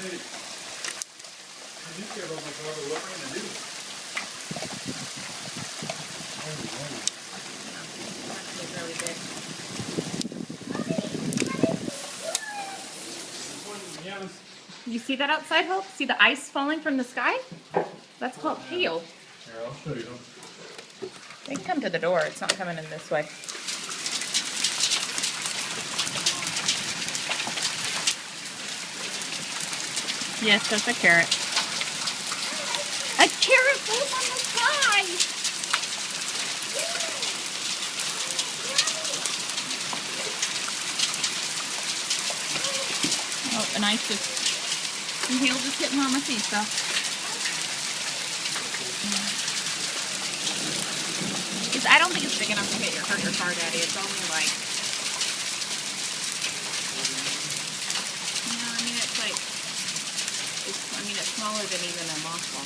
Hey, you care about my daughter looking at you. It's really big. You see that outside, Hope? See the ice falling from the sky? That's called hail. Here, I'll show you. They can come to the door. It's not coming in this way. Yes, that's a carrot. A carrot falls on the sky! Oh, and ice just... Some hail just hit Mama Sisa. I don't think it's big enough to hurt your car, Daddy. It's only like... No, I mean, it's like... It's smaller than even a mothball.